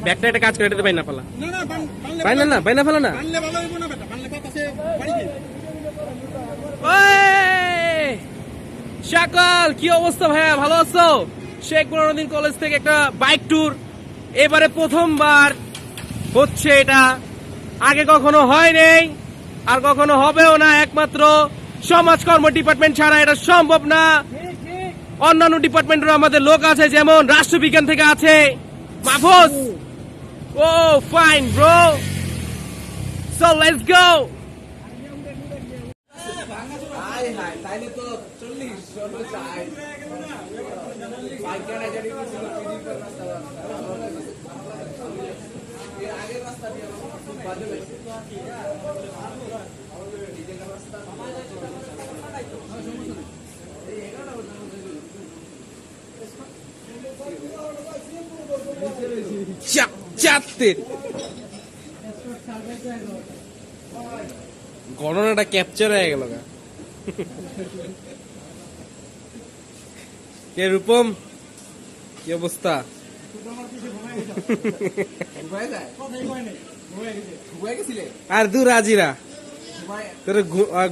ব্যাগটা একটা কাজ করে, এটাতে বাইনা ফেলা। বাইনা না, বাইনা ফেলা না। শাকল, কি অবস্থা ভাইয়া, ভালো আছো? শেখ বুরহানুদ্দিন কলেজ থেকে একটা বাইক ট্যুর, এবারে প্রথমবার হচ্ছে এটা, আগে কখনো হয় নাই আর কখনো হবেও না। একমাত্র সমাজকর্ম ডিপার্টমেন্ট ছাড়া এটা সম্ভব না। অন্যান্য ডিপার্টমেন্টেরও আমাদের লোক আছে, যেমন রাষ্ট্রবিজ্ঞান থেকে আছে মাহফুজ। ও fine bro, so let's go. গণনাটা ক্যাপচার হয়ে গেল। কে রূপম, কি অবস্থা? আর দূর আজিরা তোর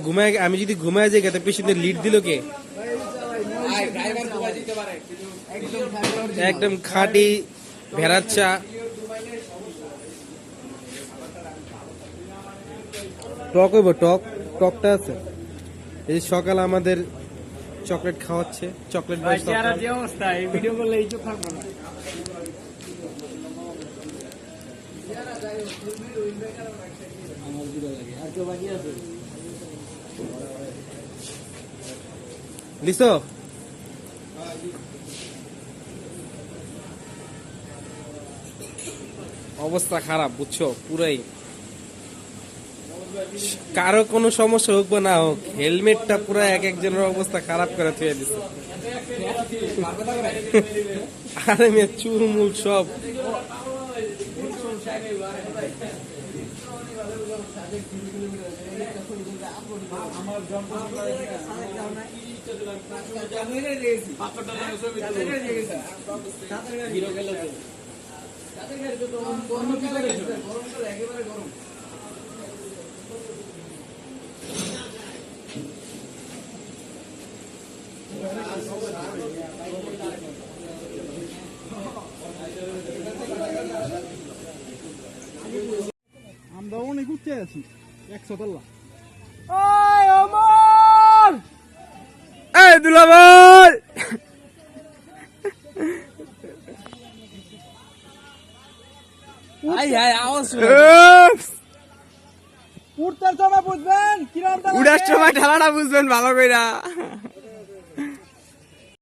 ঘুমায়, আমি যদি ঘুমায় যাই তার পেছনে লিড দিল কে? একদম খাঁটি ভেড়ার চা। টক হইব, টক, টকটা আছে। এই যে সকাল আমাদের চকলেট খাওয়াচ্ছে, চকলেট অবস্থা, এই ভিডিও করলে এই চোখ থাকবো না। লিসো অবস্থা খারাপ, বুঝছো, পুরাই। কারো কোনো সমস্যা হোক বা না হোক, হেলমেটটা পুরো এক একজনের অবস্থা খারাপ করে থুয়ে দিচ্ছে। আরে মেয়ে চুরমুল সব। আমরা অনেক উঠতে আছি, 100 তলা। এই দুলা ভাই, উঠতে সময় বুঝবেন, কিরম উড়ার সময় ঢালাটা বুঝবেন ভালো কইরা।